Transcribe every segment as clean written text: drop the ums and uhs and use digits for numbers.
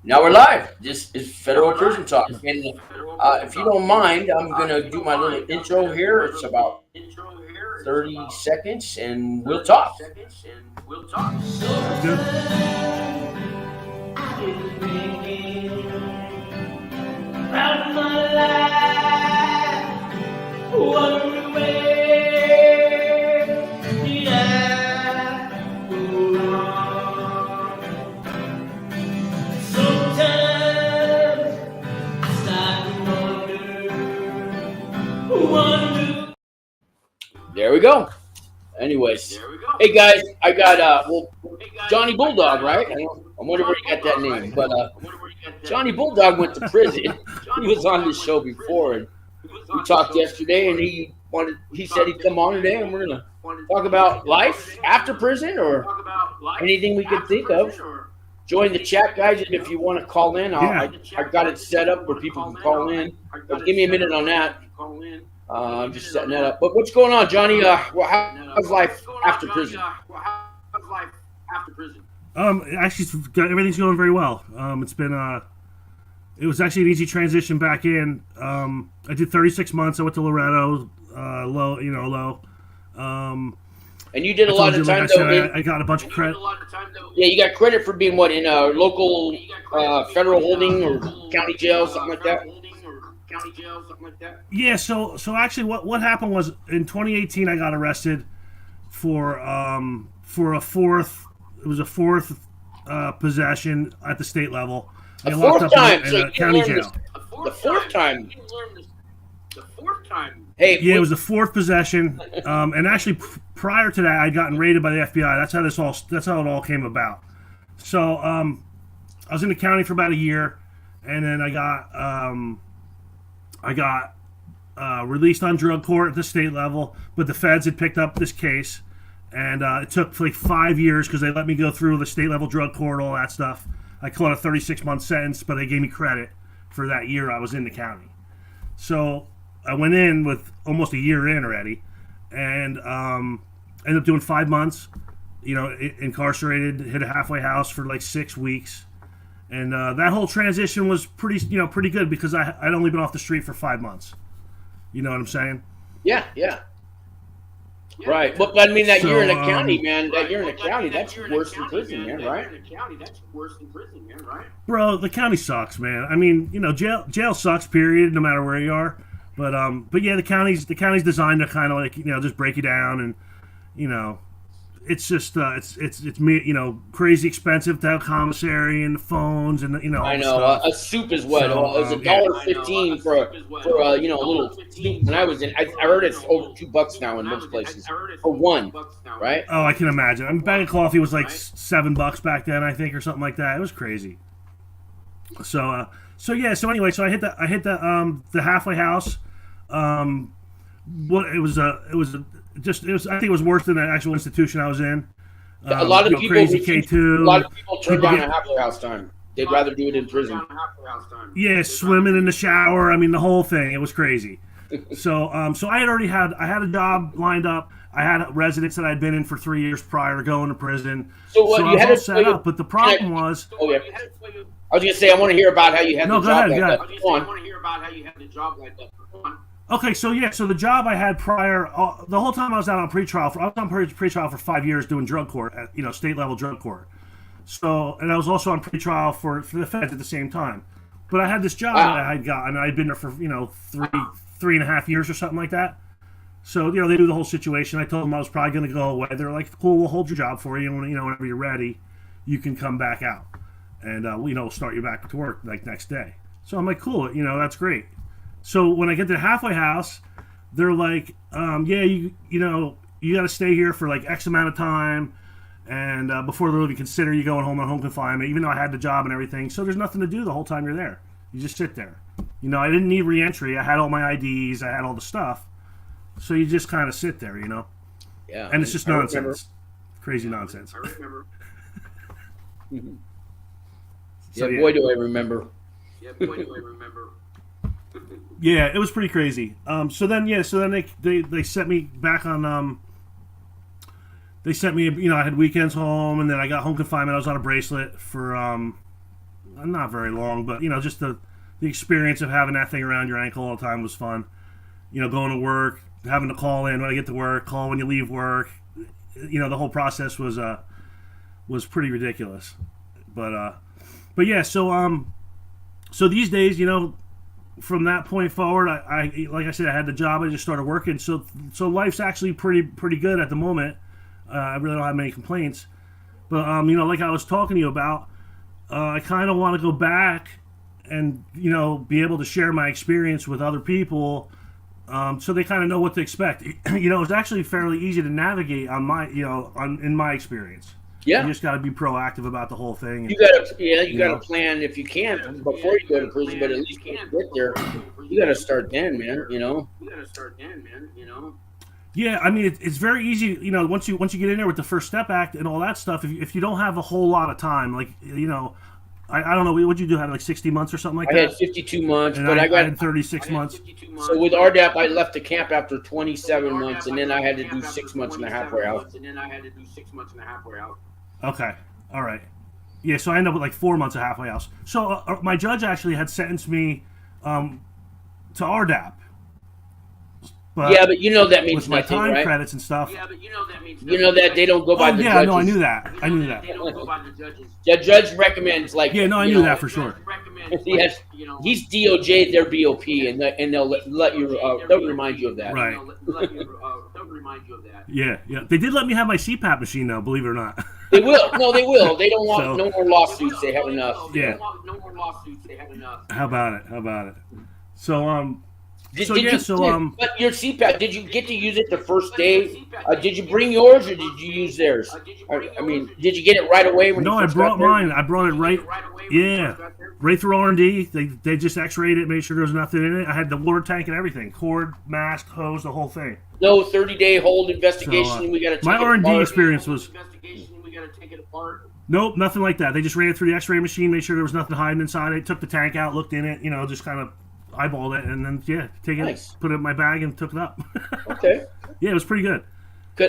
Now we're live. This is Federal Prison Talk. And if you don't mind, I'm going to do my little intro here. It's about 30 seconds and we'll talk. Sounds good. Out of my life, wonder where did I go wrong? Sometimes I start to wonder. There we go. Anyways, hey guys, I got Johnny Bulldog, right? I wonder where you got that name, but Johnny Bulldog went to prison. He was on this show before, and we talked yesterday, and he said he'd come on today, and we're gonna talk about life after prison or anything we could think of. Join the chat, guys, and if you want to call in, I got it set up where people can call in. But give me a minute on that. I'm just setting that up. But what's going on, Johnny? How's life after prison? Actually, everything's going very well. It was actually an easy transition back in. I did 36 months. I went to Loretto, low. And you did a lot of time, though. I got a bunch of credit. Yeah, you got credit for being what in a local federal holding or county jail, something like that. Yeah, so actually what happened was in 2018 I got arrested for a fourth possession at the state level. A fourth time, in a county jail. The fourth time. Hey, yeah, it was the fourth possession, and actually prior to that I'd gotten raided by the FBI. That's how it all came about. So I was in the county for about a year, and then I got released on drug court at the state level, but the feds had picked up this case, and it took like 5 years because they let me go through the state level drug court, all that stuff. I caught a 36-month sentence, but they gave me credit for that year I was in the county. So I went in with almost a year in already, and ended up doing 5 months, incarcerated, hit a halfway house for like 6 weeks. And that whole transition was pretty good because I'd only been off the street for 5 months. You know what I'm saying? Yeah. Right. But I mean, that year in the county, man, that's worse than prison, man, right? Bro, the county sucks, man. I mean, jail sucks, period, no matter where you are. But yeah, the county's designed to kind of like, just break you down, and, it's just it's crazy expensive to have commissary and the phones and I know a soup is what it was $1.15 for a little soup. When I was in, I heard it's over $2 now in most places for one, right? Oh, I can imagine. A bag of coffee was like $7 back then, I think, or something like that. It was crazy. So anyway, I hit the halfway house. I think it was worse than the actual institution I was in. A lot of people crazy K2. A lot of people turn down a halfway house time. They'd rather do it in prison. Yeah, swimming in the shower. I mean, the whole thing. It was crazy. So I had a job lined up. I had residence that I'd been in for 3 years prior to going to prison. So I was all set up. But the problem was. Oh yeah. I was gonna say I want to hear about how you had the job like that. Okay, so the job I had prior, the whole time I was out on pretrial, I was on pretrial for 5 years doing drug court, state level drug court. So, and I was also on pretrial for the feds at the same time. But I had this job that I had gotten, and I'd been there for 3.5 years or something like that. So they knew the whole situation. I told them I was probably going to go away. They're like, "Cool, we'll hold your job for you. Whenever you're ready, you can come back out, and we'll start you back to work like next day." So I'm like, "Cool, that's great." So when I get to the halfway house, they're like, you got to stay here for like X amount of time, and before they'll even consider you going home on home confinement, even though I had the job and everything. So there's nothing to do the whole time you're there. You just sit there. I didn't need re-entry. I had all my IDs. I had all the stuff. So you just kind of sit there, Yeah. And it's just nonsense. Crazy nonsense. I remember. Boy, do I remember. Yeah, it was pretty crazy. So then they sent me back on. They sent me, I had weekends home, and then I got home confinement. I was on a bracelet for not very long, but just the experience of having that thing around your ankle all the time was fun. Going to work, having to call in when I get to work, call when you leave work. The whole process was pretty ridiculous. But yeah, so these days, from that point forward, I like I said, I had the job. I just started working, so life's actually pretty good at the moment. I really don't have many complaints. But like I was talking to you about, I kind of want to go back and be able to share my experience with other people, so they kind of know what to expect. It's actually fairly easy to navigate on my in my experience. Yeah, you just got to be proactive about the whole thing. You got to plan if you can before you go to prison, but at least when you get there, you got to start then, man. Yeah, I mean it's very easy. Once you get in there with the First Step Act and all that stuff, if you don't have a whole lot of time, like I don't know, what'd you do? Had like 60 months or something like that? I had 52 months, and but I had 36 months. So with RDAP, I left the camp after 27 months, and then I had to do 6 months in the halfway house. Okay, all right. Yeah, so I ended up with like 4 months of halfway house. So my judge actually had sentenced me to RDAP. But yeah, but that means with my nothing, time right? credits and stuff. Yeah, but that they don't go by the judges. No, I knew that. They don't go by the judges. The judge recommends I knew that for sure. He's DOJ, they're BOP, and they'll let you. They'll remind you of that. Right. Yeah. They did let me have my CPAP machine though, believe it or not. They will. No, they will. They don't want no more lawsuits. They have enough. Yeah. How about it? So But your CPAP, did you get to use it the first day? Did you bring yours or did you use theirs? Did you get it right away? No, I brought mine. I brought it right. Yeah, right through R&D. They just X-rayed it, made sure there was nothing in it. I had the water tank and everything, cord, mask, hose, the whole thing. No 30-day hold investigation. We got to take my R&D experience was. We got to take it apart. Nope, nothing like that. They just ran it through the X-ray machine, made sure there was nothing hiding inside it. Took the tank out, looked in it, just kind of eyeballed it, and then put it in my bag and took it up. Okay. Yeah, it was pretty good.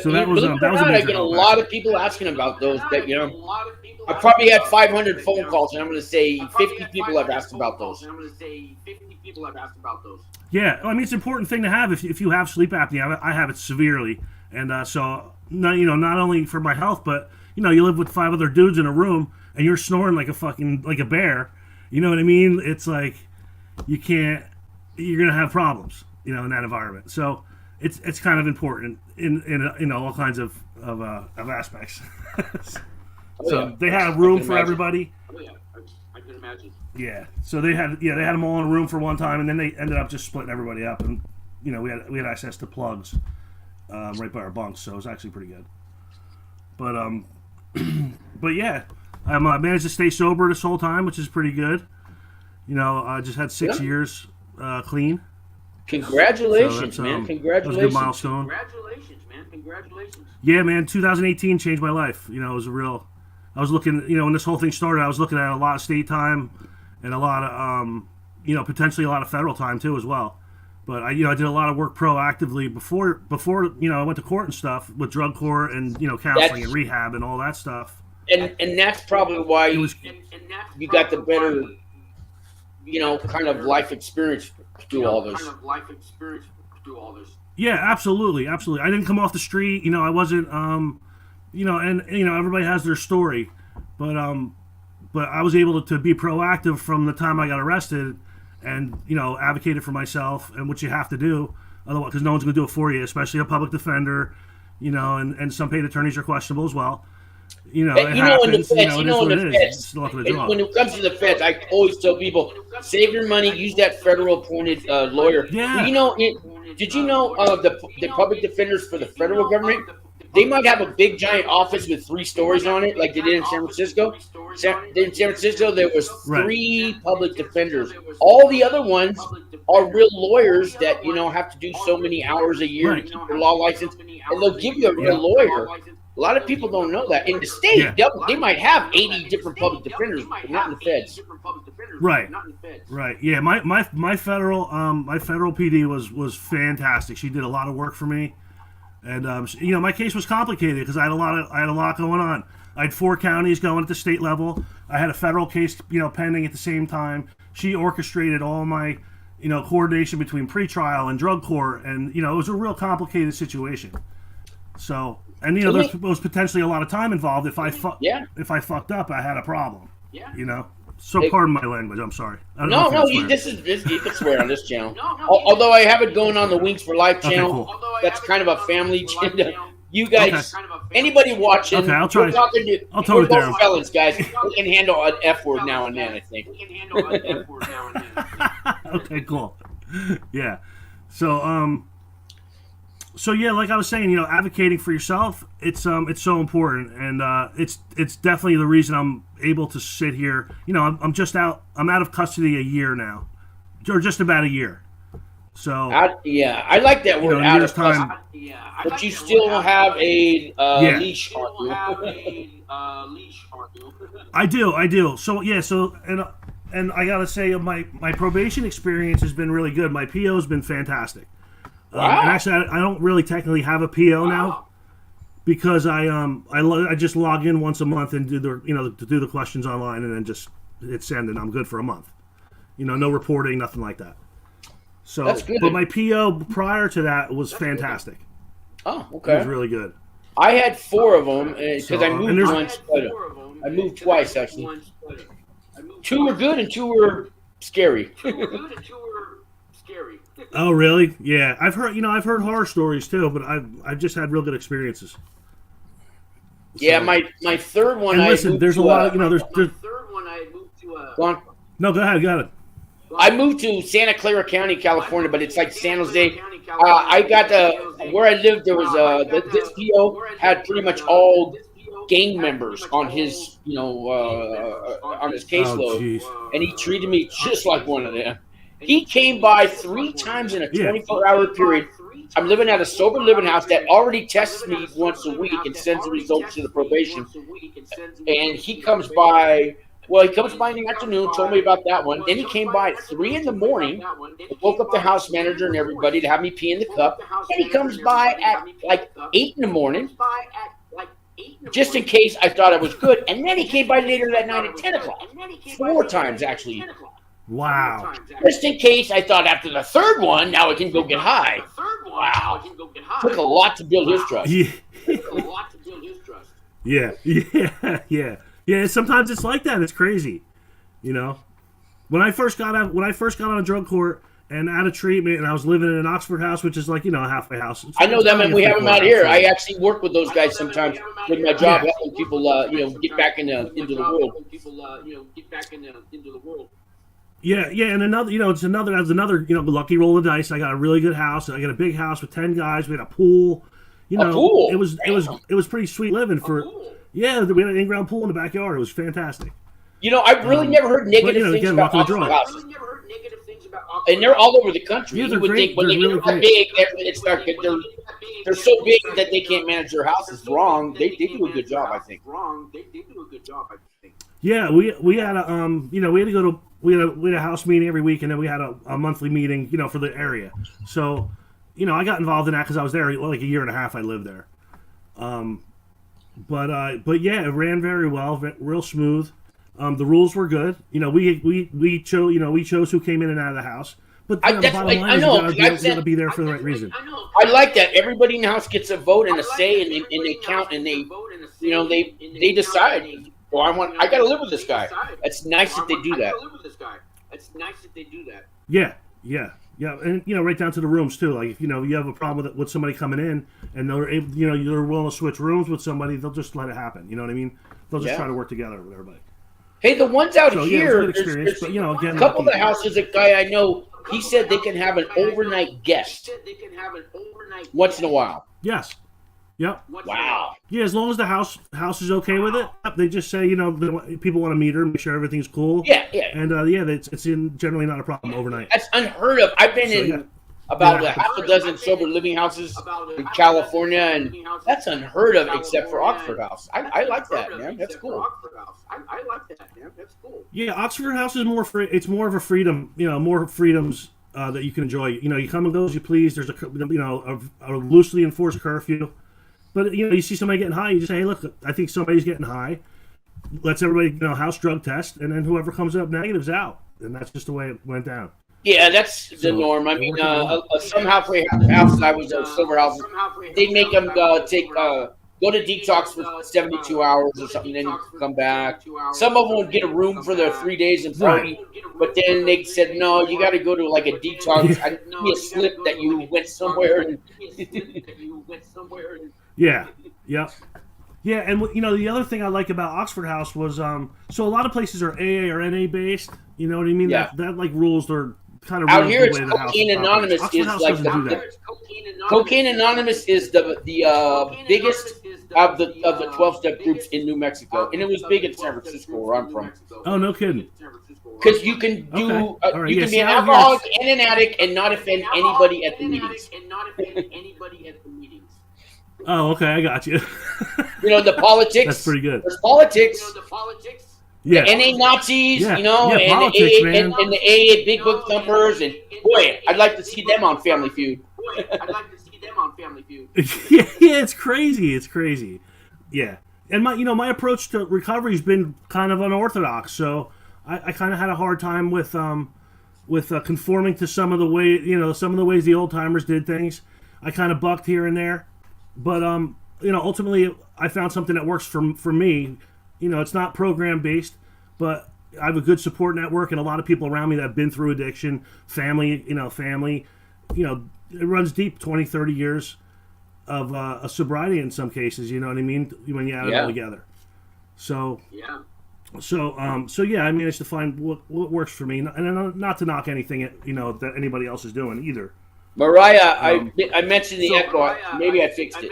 So that was a I get a lot of people asking about those. That I probably had 500 phone calls, and I'm going to say 50 people have asked about those. Yeah, I mean it's an important thing to have if you have sleep apnea. I have it severely, and so not only for my health, but you live with 5 other dudes in a room and you're snoring like a bear. You know what I mean? It's like. You're gonna have problems, in that environment. So it's kind of important in all kinds of aspects. So they had a room for everybody. Oh yeah, I can imagine. Yeah. So they had them all in a room for one time, and then they ended up just splitting everybody up, and we had access to plugs right by our bunks, so it was actually pretty good. But but yeah, I managed to stay sober this whole time, which is pretty good. I just had 6 years clean. Congratulations, man. Congratulations. That was a good milestone. Congratulations. Yeah, man. 2018 changed my life. It was I was looking, when this whole thing started, I was looking at a lot of state time and a lot of, potentially a lot of federal time too as well. But I did a lot of work proactively before I went to court and stuff with drug court and, counseling and rehab and all that stuff. And that's probably why you got the better... kind of life experience to do all this. Yeah, absolutely. I didn't come off the street. I wasn't. Everybody has their story, but I was able to be proactive from the time I got arrested, and advocated for myself, and what you have to do, otherwise, because no one's going to do it for you, especially a public defender, and some paid attorneys are questionable as well. It happens. When it comes to the feds, I always tell people, save your money, use that federal appointed lawyer. Yeah. Did you know the public defenders for the federal government? They might have a big giant office with 3 stories on it, like they did in San Francisco. In San Francisco, there was 3 public defenders. All the other ones are real lawyers that have to do so many hours a year to keep their law license, and they'll give you a real lawyer. A lot of people don't know that. In the state, they might have 80 different public defenders, but not in the feds. Right. Yeah, my federal PD was fantastic. She did a lot of work for me, and my case was complicated because I had a lot going on. I had 4 counties going at the state level. I had a federal case, pending at the same time. She orchestrated all my, coordination between pretrial and drug court, and it was a real complicated situation. So, and there was potentially a lot of time involved. If I fucked up, I had a problem. Yeah. So pardon my language. I'm sorry. No. You can swear on this channel. Although I have it going on the Wings for Life channel. Okay, cool. That's kind of a family channel. You guys, anybody watching? Okay, I'll try. I'll tone it down. Fellas, guys, we can handle an F word now and then. I think. Okay, cool. Yeah. So yeah, like I was saying, advocating for yourself, it's so important, and it's definitely the reason I'm able to sit here. I'm out of custody a year now, or just about a year. So I like that word, out of custody. But you still have a leash on you. I do. So and I gotta say, my probation experience has been really good. My PO has been fantastic. Wow. And actually, I don't really technically have a PO now, because I just log in once a month and do the questions online, and then just hit send, and I'm good for a month. No reporting, nothing like that. So, that's good. But my PO prior to that was fantastic. Oh, okay. It was really good. I had 4 of them because I moved once. I moved twice actually. 2 were good and 2 were scary. Oh, really? Yeah, I've heard horror stories too, but I've just had real good experiences. Yeah, my third one. And listen, there's a lot of there's. Go on. No, go ahead. Got it. I moved to Santa Clara County, California, but it's like San Jose. I got where I lived. There was this PO had pretty much all gang members on his on his caseload, and he treated me just like one of them. He came by 3 times in a 24-hour period. I'm living at a sober living house that already tests me once a week and sends the results to the probation. And he comes by. Well, he comes by in the afternoon, told me about that one. Then he came by at 3 in the morning, woke up the house manager and everybody to have me pee in the cup. Then he comes by at like 8 in the morning, just in case I thought I was good. And then he came by later that night at 10 o'clock. 4 times, actually. Wow. Just in case I thought after the 3rd one, now I can go get high. Wow. Took a lot to build his trust. Yeah, sometimes it's like that. It's crazy, When I first got out of drug court and out of treatment, and I was living in an Oxford house, which is like a halfway house. I know them, and we have them out here. I actually work with those guys sometimes with my job, helping people, get back into the world. Yeah, and another, that's another, lucky roll of dice. I got a really good house. I got a big house with 10 guys. We had a pool. A pool. It was pretty sweet living for. Yeah, we had an in-ground pool in the backyard. It was fantastic. I've really never heard negative things about Oxford houses. And they're all over the country. Yeah, you would think when they get big, they're so big that they can't manage their houses wrong. They do a good job, I think. Yeah, we had a we had a house meeting every week, and then we had a monthly meeting, for the area. So, I got involved in that because I was there like a year and a half. I lived there. But yeah, it ran very well, real smooth. The rules were good. We chose who came in and out of the house. But the bottom line is you got to be there for the right reason. I like that. Everybody in the house gets a vote and a say, and they count, and they decide. Well, I got to live with this guy. It's nice that they do that. Yeah, and right down to the rooms too. Like if you have a problem with somebody coming in, and they're willing to switch rooms with somebody, they'll just let it happen. You know what I mean? They'll just try to work together with everybody. Hey, the ones out here, there's but, again, a couple of the houses, a guy I know, he said they can have an overnight guest once in a while. Yes. Yep. Wow. Yeah, as long as the house is okay with it, they just say people want to meet her, make sure everything's cool. Yeah. And it's generally not a problem overnight. That's unheard of. I've been in about a half a dozen sober living houses in California, and that's unheard of except for Oxford House. I like that, man. That's cool. Yeah, Oxford House is more free. It's more of a freedom, more freedoms that you can enjoy. You come and go as you please. There's a loosely enforced curfew. But you see somebody getting high, you just say, hey, look, I think somebody's getting high. Lets everybody house drug test, and then whoever comes up negative's out, and that's just the way it went down. Yeah, that's the norm. I mean, some halfway houses I was sober houses, they make them go to detox for 72 hours or something, then you come back. Some of them would get a room for their 3 days and party, but then they said, no, you got to go to like a detox. I give me a slip that you went somewhere. Yeah, yep. Yeah, and the other thing I like about Oxford House was so a lot of places are AA or NA based. You know what I mean? Yeah. That like rules are kind of out here. It's Cocaine Anonymous is like Cocaine Anonymous is the biggest of the 12-step groups in New Mexico, and it was big in San Francisco, where I'm from. Oh, no kidding. Because you can do you can be an alcoholic and an addict and not offend anybody at the meetings. Oh, okay, I got you. The politics. That's pretty good. There's politics. Yeah. The NA Nazis, yeah. and, politics, the AA, and the AA Big Book Thumpers, and boy, I'd like to see them on Family Feud. yeah, it's crazy. It's crazy. Yeah, and my approach to recovery has been kind of unorthodox. So I kind of had a hard time with conforming to some of the ways the old timers did things. I kind of bucked here and there. But ultimately, I found something that works for me. It's not program based, but I have a good support network and a lot of people around me that have been through addiction, family. It runs deep, 20, 30 years of a sobriety in some cases. You know what I mean? When you add it all together. So yeah. So yeah, I mean, it's to find what works for me, and not to knock anything that anybody else is doing either. Mariah, I mentioned the echo. Maybe I fixed it.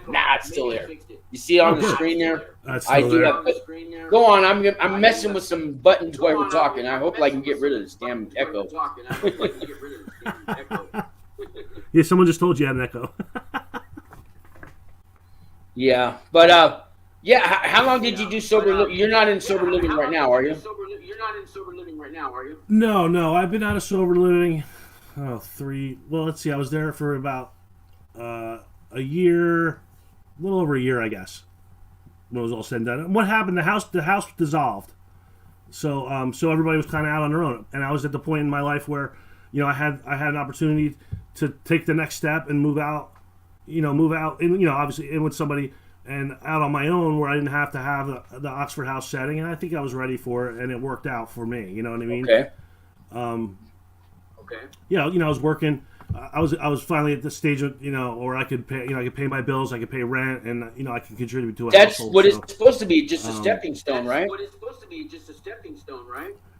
Nah, it's still there. You see it on the screen there? I do have. Go on. I'm messing with some buttons while we're talking. I hope I can get rid of this damn echo. Yeah, someone just told you had an echo. Yeah, but how long did you do sober? You're not in sober living right now, are you? No. I've been out of sober living. Let's see. I was there for about a year, a little over a year, I guess, when it was all said and done. And what happened? The house dissolved, so everybody was kind of out on their own, and I was at the point in my life where, I had an opportunity to take the next step and move out, and obviously in with somebody and out on my own where I didn't have to have the Oxford House setting, and I think I was ready for it, and it worked out for me. You know what I mean? Okay. Yeah, I was working. I was finally at the stage of where I could pay. I could pay my bills. I could pay rent, and I could contribute to a That's household. what it's supposed to be, just a stepping stone, right?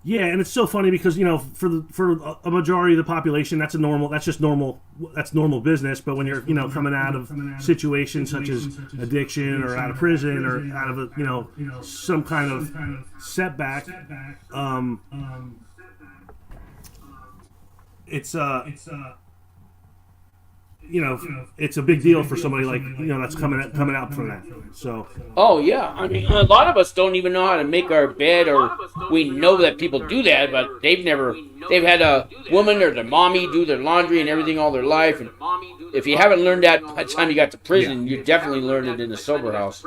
Yeah, and it's so funny because for a majority of the population, that's normal business. But when you're coming out of situations such as addiction or out of prison or out of some kind of setback, it's a big deal for somebody like that's coming out from that. So. Oh yeah, I mean, a lot of us don't even know how to make our bed, or we know that people do that, but they've had a woman or their mommy do their laundry and everything all their life. And if you haven't learned that by the time you got to prison, you definitely learned it in the sober house.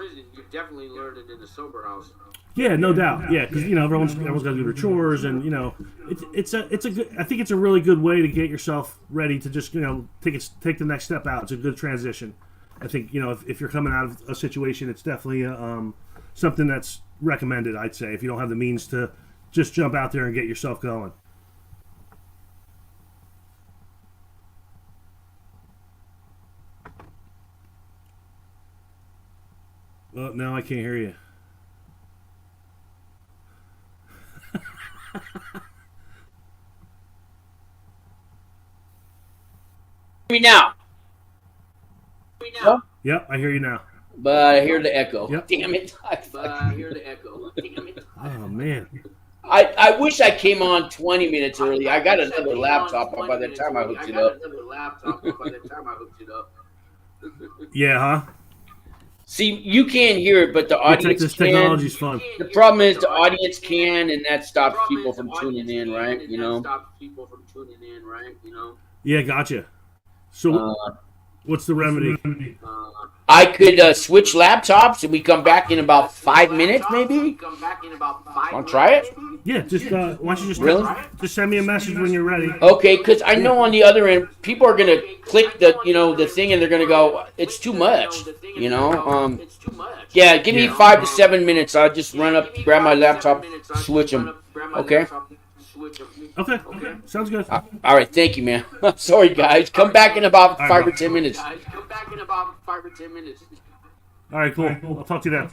Yeah, no doubt. Yeah, because everyone's got to do their chores, and it's a good. I think it's a really good way to get yourself ready to just take the next step out. It's a good transition. I think if you're coming out of a situation, it's definitely something that's recommended. I'd say if you don't have the means to just jump out there and get yourself going. Well, now I can't hear you. Me now. Yep, I hear you now. But I hear the echo. Yep. Damn it. Oh, man. I wish I came on 20 minutes early. I got another laptop by the time I hooked it up. Yeah, huh? See, you can't hear it, but the audience this can. Technology's fun. The problem is the audience can, and that stops people from tuning in, right? Yeah, gotcha. So, what's the remedy? I could switch laptops and we come back in about 5 minutes, maybe. Want to try it? Yeah, just why don't you just Really? send me a message when you're ready. Okay, because I know on the other end, people are gonna click the thing and they're gonna go, it's too much, Yeah, give me 5 to 7 minutes. I'll just run up, grab my laptop, switch them. Okay. Okay, sounds good. All right, thank you, man. Sorry, guys. Come back in about 5 or 10 minutes. All right, cool. I'll talk to you then.